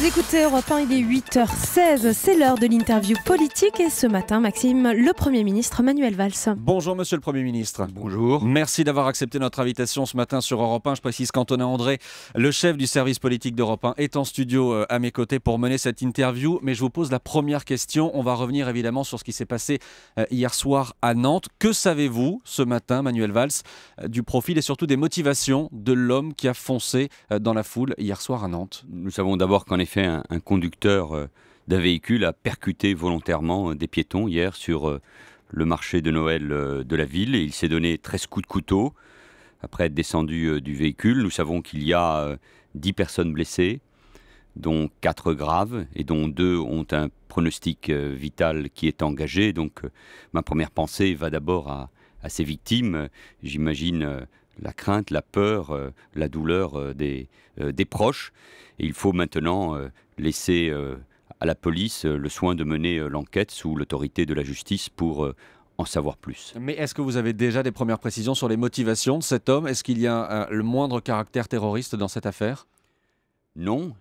Vous écoutez Europe 1, il est 8h16, c'est l'heure de l'interview politique et ce matin, Maxime, le Premier ministre Manuel Valls. Bonjour Monsieur le Premier ministre. Bonjour. Merci d'avoir accepté notre invitation ce matin sur Europe 1. Je précise qu'Antonin André, le chef du service politique d'Europe 1, est en studio à mes côtés pour mener cette interview. Mais je vous pose la première question. On va revenir évidemment sur ce qui s'est passé hier soir à Nantes. Que savez-vous ce matin, Manuel Valls, du profil et surtout des motivations de l'homme qui a foncé dans la foule hier soir à Nantes? Nous savons d'abord qu'en effet, un conducteur d'un véhicule a percuté volontairement des piétons hier sur le marché de Noël de la ville. Et il s'est donné 13 coups de couteau après être descendu du véhicule. Nous savons qu'il y a 10 personnes blessées, dont 4 graves et dont 2 ont un pronostic vital qui est engagé. Donc ma première pensée va d'abord à ces victimes. J'imagine la crainte, la peur, la douleur des proches. Et il faut maintenant laisser à la police le soin de mener l'enquête sous l'autorité de la justice pour en savoir plus. Mais est-ce que vous avez déjà des premières précisions sur les motivations de cet homme? Est-ce qu'il y a le moindre caractère terroriste dans cette affaire? Non,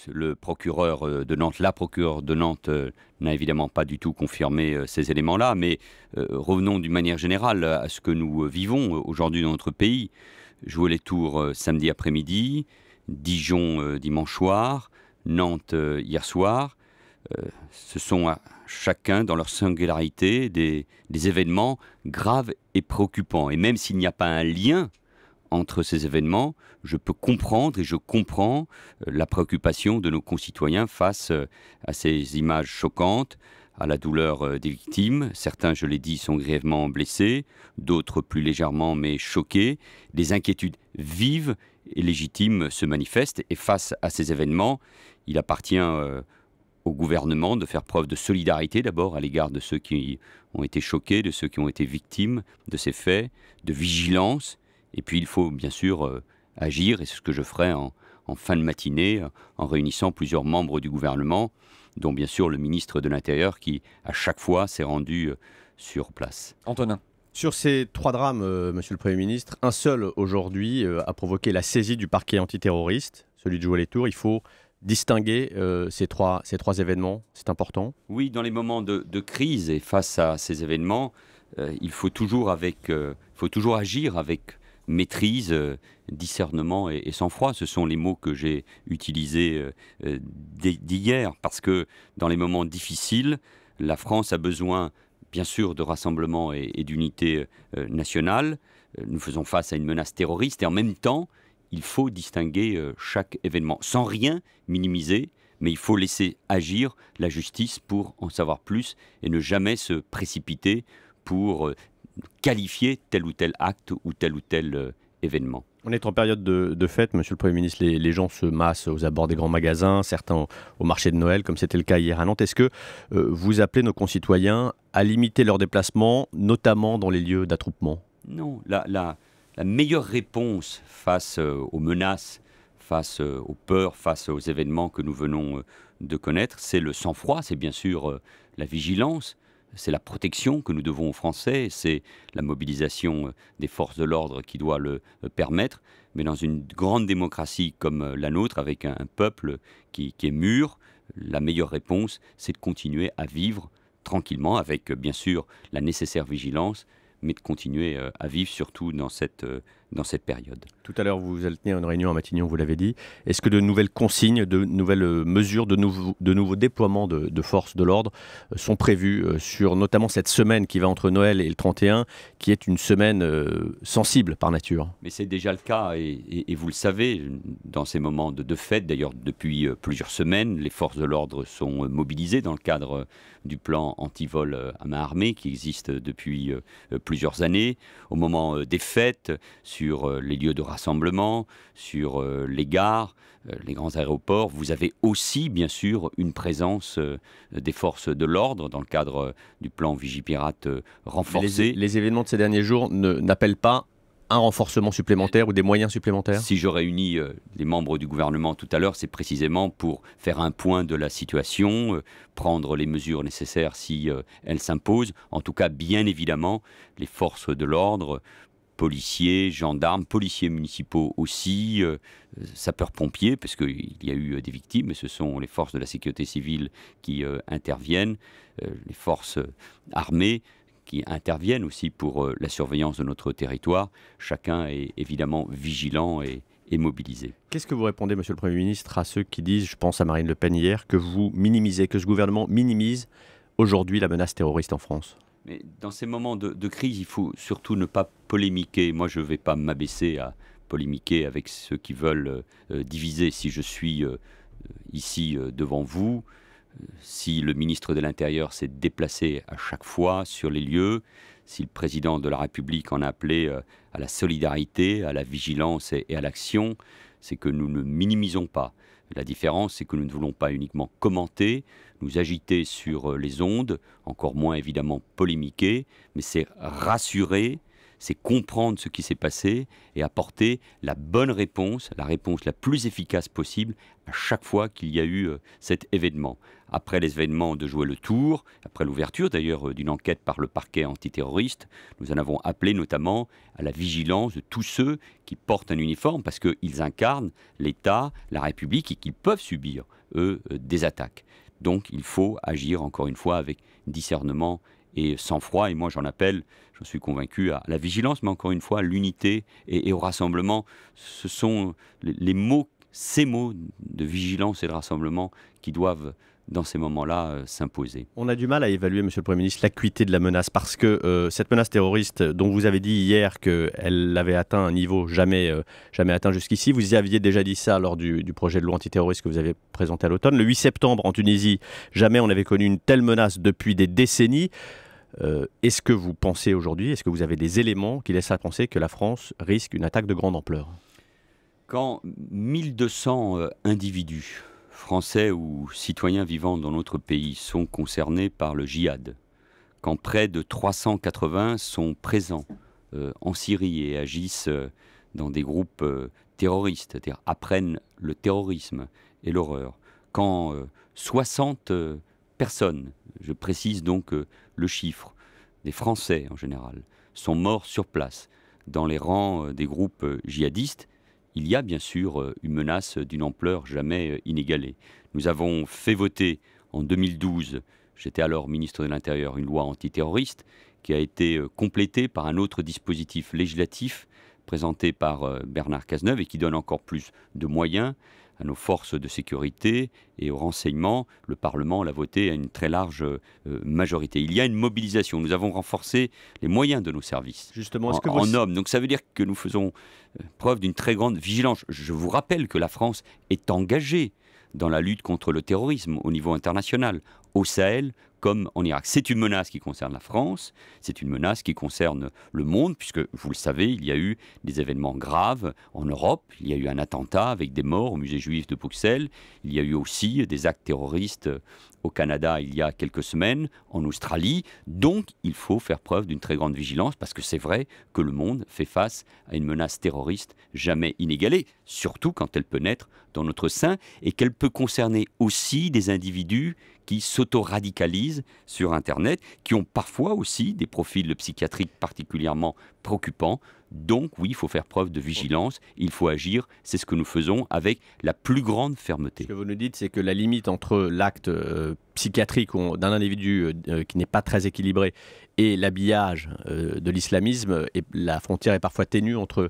le procureur de Nantes, la procureure de Nantes n'a évidemment pas du tout confirmé ces éléments-là, mais revenons d'une manière générale à ce que nous vivons aujourd'hui dans notre pays. Jouer les tours samedi après-midi, Dijon dimanche soir, Nantes hier soir, ce sont chacun dans leur singularité des événements graves et préoccupants. Et même s'il n'y a pas un lien entre ces événements, je peux comprendre et je comprends la préoccupation de nos concitoyens face à ces images choquantes, à la douleur des victimes. Certains, je l'ai dit, sont grièvement blessés, d'autres plus légèrement mais choqués. Des inquiétudes vives et légitimes se manifestent et face à ces événements, il appartient au gouvernement de faire preuve de solidarité d'abord à l'égard de ceux qui ont été choqués, de ceux qui ont été victimes de ces faits, de vigilance. Et puis il faut bien sûr agir, et c'est ce que je ferai en fin de matinée, en réunissant plusieurs membres du gouvernement, dont bien sûr le ministre de l'Intérieur qui, à chaque fois, s'est rendu sur place. Antonin. Sur ces 3 drames, Monsieur le Premier ministre, un seul aujourd'hui a provoqué la saisie du parquet antiterroriste, celui de Joué-les-Tours. Il faut distinguer ces trois événements, c'est important. Oui, dans les moments de crise et face à ces événements, il faut toujours agir avec maîtrise, discernement et sang-froid. Ce sont les mots que j'ai utilisés d'hier, parce que dans les moments difficiles, la France a besoin bien sûr de rassemblement et d'unité nationale. Nous faisons face à une menace terroriste et en même temps, il faut distinguer chaque événement, sans rien minimiser, mais il faut laisser agir la justice pour en savoir plus et ne jamais se précipiter pour qualifier tel ou tel acte ou tel événement. On est en période de fête, Monsieur le Premier ministre. Les gens se massent aux abords des grands magasins, certains au marché de Noël, comme c'était le cas hier à Nantes. Est-ce que vous appelez nos concitoyens à limiter leurs déplacements, notamment dans les lieux d'attroupement? Non, la meilleure réponse face aux menaces, face aux peurs, face aux événements que nous venons de connaître, c'est le sang-froid, c'est bien sûr la vigilance. C'est la protection que nous devons aux Français, c'est la mobilisation des forces de l'ordre qui doit le permettre. Mais dans une grande démocratie comme la nôtre, avec un peuple qui est mûr, la meilleure réponse, c'est de continuer à vivre tranquillement, avec bien sûr la nécessaire vigilance, mais de continuer à vivre surtout dans cette période. Tout à l'heure, vous allez tenir une réunion à Matignon, vous l'avez dit. Est-ce que de nouvelles consignes, de nouvelles mesures, de nouveaux déploiements de forces de l'ordre sont prévus sur notamment cette semaine qui va entre Noël et le 31, qui est une semaine sensible par nature? Mais c'est déjà le cas, et vous le savez, dans ces moments de fête, d'ailleurs depuis plusieurs semaines, les forces de l'ordre sont mobilisées dans le cadre du plan anti-vol à main armée qui existe depuis plusieurs années. Au moment des fêtes, sur les lieux de rassemblement, sur les gares, les grands aéroports. Vous avez aussi, bien sûr, une présence des forces de l'ordre dans le cadre du plan Vigipirate renforcé. Les événements de ces derniers jours n'appellent pas un renforcement supplémentaire ou des moyens supplémentaires? Si je réunis les membres du gouvernement tout à l'heure, c'est précisément pour faire un point de la situation, prendre les mesures nécessaires si elles s'imposent. En tout cas, bien évidemment, les forces de l'ordre policiers, gendarmes, policiers municipaux aussi, sapeurs-pompiers, parce qu'il y a eu des victimes, et ce sont les forces de la sécurité civile qui interviennent, les forces armées qui interviennent aussi pour la surveillance de notre territoire. Chacun est évidemment vigilant et mobilisé. Qu'est-ce que vous répondez, Monsieur le Premier ministre, à ceux qui disent, je pense à Marine Le Pen hier, que vous minimisez, que ce gouvernement minimise aujourd'hui la menace terroriste en France? Mais dans ces moments de crise, il faut surtout ne pas polémiquer. Moi, je ne vais pas m'abaisser à polémiquer avec ceux qui veulent diviser. Si je suis ici devant vous, si le ministre de l'Intérieur s'est déplacé à chaque fois sur les lieux, si le président de la République en a appelé à la solidarité, à la vigilance et à l'action, c'est que nous ne minimisons pas. La différence, c'est que nous ne voulons pas uniquement commenter, nous agiter sur les ondes, encore moins évidemment polémiquer, mais c'est rassurer, c'est comprendre ce qui s'est passé et apporter la bonne réponse, la réponse la plus efficace possible à chaque fois qu'il y a eu cet événement. Après les événements de jouer le tour, après l'ouverture d'ailleurs d'une enquête par le parquet antiterroriste, nous en avons appelé notamment à la vigilance de tous ceux qui portent un uniforme parce qu'ils incarnent l'État, la République et qu'ils peuvent subir, eux, des attaques. Donc il faut agir encore une fois avec discernement et sang-froid. Et moi j'en appelle, je suis convaincu, à la vigilance, mais encore une fois à l'unité et au rassemblement. Ce sont les mots, ces mots de vigilance et de rassemblement qui doivent dans ces moments-là s'imposer. On a du mal à évaluer, Monsieur le Premier ministre, l'acuité de la menace parce que cette menace terroriste dont vous avez dit hier qu'elle avait atteint un niveau jamais atteint jusqu'ici, vous y aviez déjà dit ça lors du projet de loi antiterroriste que vous avez présenté à l'automne. Le 8 septembre en Tunisie, jamais on n'avait connu une telle menace depuis des décennies. Est-ce que vous pensez aujourd'hui, est-ce que vous avez des éléments qui laissent à penser que la France risque une attaque de grande ampleur? Quand 1200 individus Français ou citoyens vivant dans notre pays sont concernés par le djihad, quand près de 380 sont présents en Syrie et agissent dans des groupes terroristes, c'est-à-dire apprennent le terrorisme et l'horreur, quand 60 personnes, je précise donc le chiffre, des Français en général, sont morts sur place dans les rangs des groupes djihadistes, il y a bien sûr une menace d'une ampleur jamais inégalée. Nous avons fait voter en 2012, j'étais alors ministre de l'Intérieur, une loi antiterroriste qui a été complétée par un autre dispositif législatif présenté par Bernard Cazeneuve et qui donne encore plus de moyens à nos forces de sécurité et au renseignement. Le Parlement l'a voté à une très large majorité. Il y a une mobilisation. Nous avons renforcé les moyens de nos services. Justement, en hommes. Donc ça veut dire que nous faisons preuve d'une très grande vigilance. Je vous rappelle que la France est engagée dans la lutte contre le terrorisme au niveau international, au Sahel comme en Irak. C'est une menace qui concerne la France, c'est une menace qui concerne le monde, puisque, vous le savez, il y a eu des événements graves en Europe. Il y a eu un attentat avec des morts au musée juif de Bruxelles. Il y a eu aussi des actes terroristes au Canada il y a quelques semaines, en Australie. Donc, il faut faire preuve d'une très grande vigilance, parce que c'est vrai que le monde fait face à une menace terroriste jamais inégalée, surtout quand elle peut naître dans notre sein et qu'elle peut concerner aussi des individus qui s'auto-radicalisent sur Internet, qui ont parfois aussi des profils psychiatriques particulièrement préoccupants. Donc oui, il faut faire preuve de vigilance, il faut agir, c'est ce que nous faisons avec la plus grande fermeté. Ce que vous nous dites, c'est que la limite entre l'acte psychiatrique d'un individu qui n'est pas très équilibré et l'habillage de l'islamisme, et la frontière est parfois ténue entre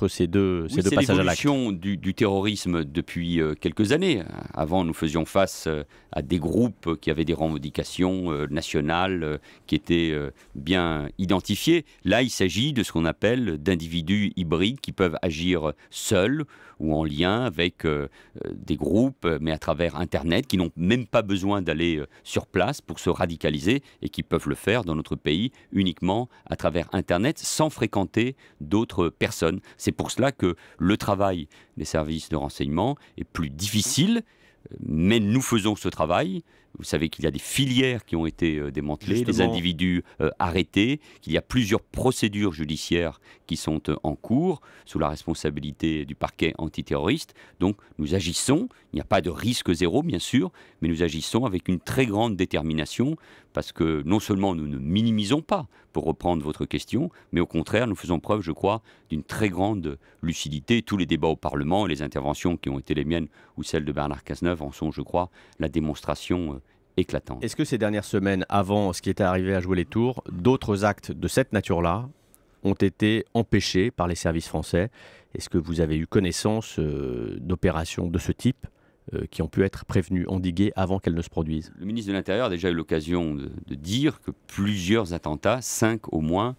ces deux passages à l'acte. C'est l'évolution du terrorisme depuis quelques années. Avant, nous faisions face à des groupes qui avaient des revendications nationales qui étaient bien identifiées. Là, il s'agit de ce qu'on appelle d'individus hybrides qui peuvent agir seuls ou en lien avec des groupes, mais à travers Internet, qui n'ont même pas besoin d'aller sur place pour se radicaliser et qui peuvent le faire dans notre pays uniquement à travers Internet sans fréquenter d'autres personnes. C'est pour cela que le travail des services de renseignement est plus difficile, mais nous faisons ce travail. Vous savez qu'il y a des filières qui ont été démantelées, des Justement. individus arrêtés, qu'il y a plusieurs procédures judiciaires qui sont en cours sous la responsabilité du parquet antiterroriste. Donc nous agissons, il n'y a pas de risque zéro bien sûr, mais nous agissons avec une très grande détermination parce que non seulement nous ne minimisons pas, pour reprendre votre question, mais au contraire nous faisons preuve, je crois, d'une très grande lucidité. Tous les débats au Parlement et les interventions qui ont été les miennes ou celles de Bernard Cazeneuve en sont, je crois, la démonstration éclatante. Est-ce que ces dernières semaines, avant ce qui était arrivé à jouer les tours, d'autres actes de cette nature-là ont été empêchés par les services français? Est-ce que vous avez eu connaissance d'opérations de ce type qui ont pu être prévenues, endiguées avant qu'elles ne se produisent? Le ministre de l'Intérieur a déjà eu l'occasion de dire que plusieurs attentats, 5 au moins,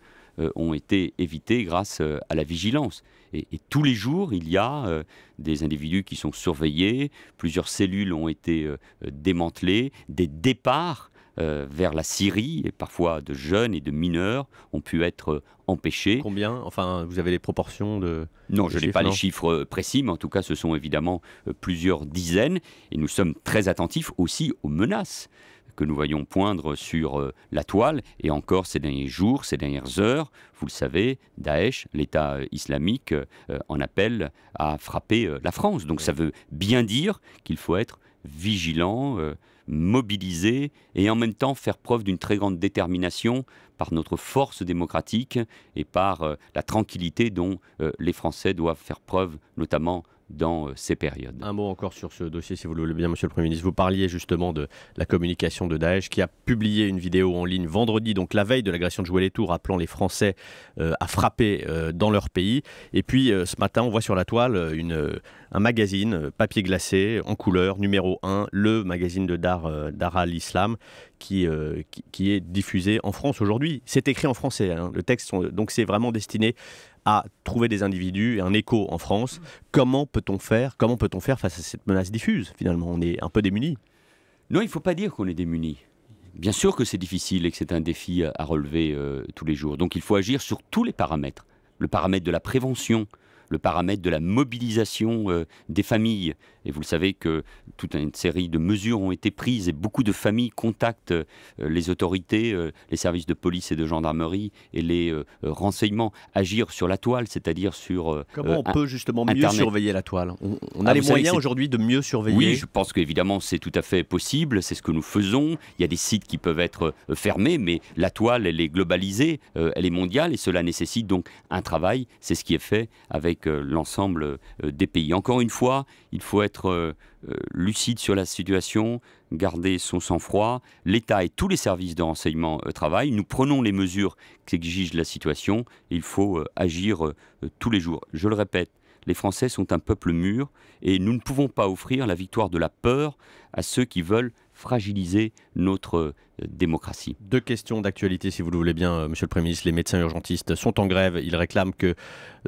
ont été évités grâce à la vigilance. Et tous les jours, il y a des individus qui sont surveillés, plusieurs cellules ont été démantelées, des départs vers la Syrie, et parfois de jeunes et de mineurs, ont pu être empêchés. Combien? Enfin, vous avez les proportions de... Non, je n'ai pas non. les chiffres précis, mais en tout cas, ce sont évidemment plusieurs dizaines. Et nous sommes très attentifs aussi aux menaces que nous voyons poindre sur la toile. Et encore ces derniers jours, ces dernières heures, vous le savez, Daesh, l'État islamique, en appelle à frapper la France. Donc ça veut bien dire qu'il faut être vigilant, mobilisé et en même temps faire preuve d'une très grande détermination par notre force démocratique et par la tranquillité dont les Français doivent faire preuve, notamment dans ces périodes. Un mot encore sur ce dossier, si vous le voulez bien, Monsieur le Premier ministre. Vous parliez justement de la communication de Daesh, qui a publié une vidéo en ligne vendredi, donc la veille de l'agression de Joué-les-Tours, appelant les Français à frapper dans leur pays. Et puis ce matin, on voit sur la toile un magazine papier glacé en couleur, numéro 1, le magazine de Dar al-Islam, qui est diffusé en France aujourd'hui. C'est écrit en français, hein, le texte, donc c'est vraiment destiné à trouver des individus et un écho en France. Comment peut-on faire face à cette menace diffuse? Finalement, on est un peu démunis. Non, il ne faut pas dire qu'on est démunis. Bien sûr que c'est difficile et que c'est un défi à relever tous les jours. Donc il faut agir sur tous les paramètres. Le paramètre de la prévention, le paramètre de la mobilisation des familles. Et vous le savez que toute une série de mesures ont été prises et beaucoup de familles contactent les autorités, les services de police et de gendarmerie et les renseignements. Agir sur la toile, c'est-à-dire sur Comment on peut justement mieux Internet. Surveiller la toile? On a les vous savez, moyens c'est- aujourd'hui de mieux surveiller? Oui, je pense qu'évidemment c'est tout à fait possible, c'est ce que nous faisons. Il y a des sites qui peuvent être fermés, mais la toile, elle est globalisée, elle est mondiale et cela nécessite donc un travail. C'est ce qui est fait avec l'ensemble des pays. Encore une fois, il faut être lucide sur la situation, garder son sang-froid. L'État et tous les services de renseignement travaillent. Nous prenons les mesures qu'exige la situation. Il faut agir tous les jours. Je le répète, les Français sont un peuple mûr et nous ne pouvons pas offrir la victoire de la peur à ceux qui veulent fragiliser notre démocratie. Deux questions d'actualité, si vous le voulez bien, Monsieur le Premier ministre. Les médecins urgentistes sont en grève. Ils réclament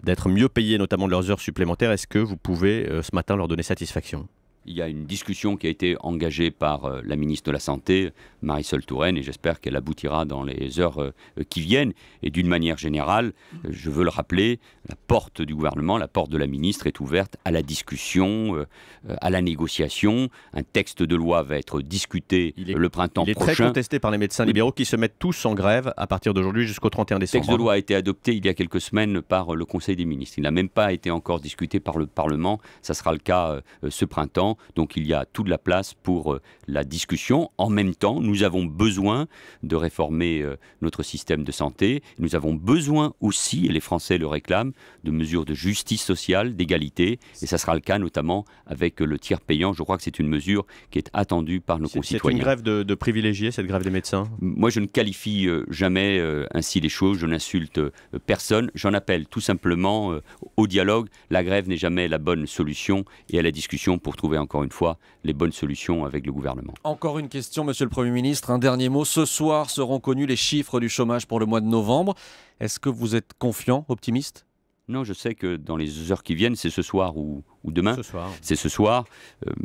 d'être mieux payés, notamment de leurs heures supplémentaires. Est-ce que vous pouvez, ce matin, leur donner satisfaction? Il y a une discussion qui a été engagée par la ministre de la Santé, Marisol Touraine, et j'espère qu'elle aboutira dans les heures qui viennent. Et d'une manière générale, je veux le rappeler, la porte du gouvernement, la porte de la ministre est ouverte à la discussion, à la négociation. Un texte de loi va être discuté le printemps Il est prochain. très contesté par les médecins libéraux qui se mettent tous en grève à partir d'aujourd'hui jusqu'au 31 Le décembre. texte de loi a été adopté il y a quelques semaines par le Conseil des ministres. Il n'a même pas été encore discuté par le Parlement. Ça sera le cas ce printemps. Donc il y a toute la place pour la discussion. En même temps, nous avons besoin de réformer notre système de santé. Nous avons besoin aussi, et les Français le réclament, de mesures de justice sociale, d'égalité. Et ça sera le cas notamment avec le tiers payant. Je crois que c'est une mesure qui est attendue par nos concitoyens. C'est une grève de privilégiés, cette grève des médecins? Moi, je ne qualifie jamais ainsi les choses, je n'insulte personne. J'en appelle tout simplement au dialogue. La grève n'est jamais la bonne solution et à la discussion pour trouver encore une fois les bonnes solutions avec le gouvernement. Encore une question, Monsieur le Premier ministre. Un dernier mot. Ce soir seront connus les chiffres du chômage pour le mois de novembre. Est-ce que vous êtes confiant, optimiste ? Non, je sais que dans les heures qui viennent, c'est ce soir ou ou demain. C'est ce soir.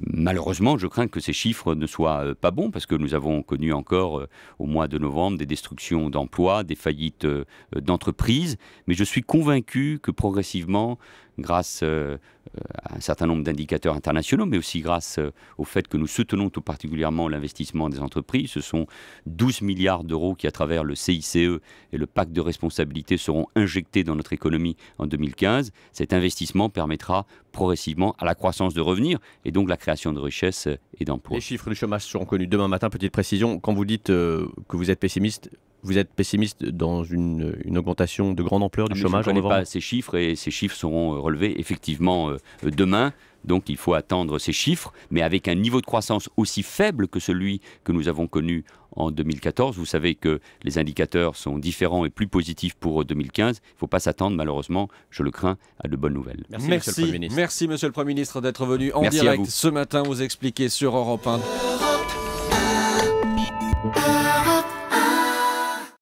Malheureusement, je crains que ces chiffres ne soient pas bons parce que nous avons connu encore au mois de novembre des destructions d'emplois, des faillites d'entreprises. Mais je suis convaincu que progressivement, grâce à un certain nombre d'indicateurs internationaux, mais aussi grâce au fait que nous soutenons tout particulièrement l'investissement des entreprises, ce sont 12 milliards d'euros qui, à travers le CICE et le pacte de responsabilité, seront injectés dans notre économie en 2015. Cet investissement permettra progressivement à la croissance de revenir et donc la création de richesses et d'emplois. Les chiffres du chômage seront connus demain matin. Petite précision, quand vous dites que vous êtes pessimiste dans une augmentation de grande ampleur du chômage? Je ne connais pas ces chiffres et ces chiffres seront relevés effectivement demain. Donc il faut attendre ces chiffres, mais avec un niveau de croissance aussi faible que celui que nous avons connu en 2014. Vous savez que les indicateurs sont différents et plus positifs pour 2015. Il ne faut pas s'attendre, malheureusement, je le crains, à de bonnes nouvelles. Merci Monsieur le Premier ministre d'être venu en direct ce matin vous expliquer sur Europe 1.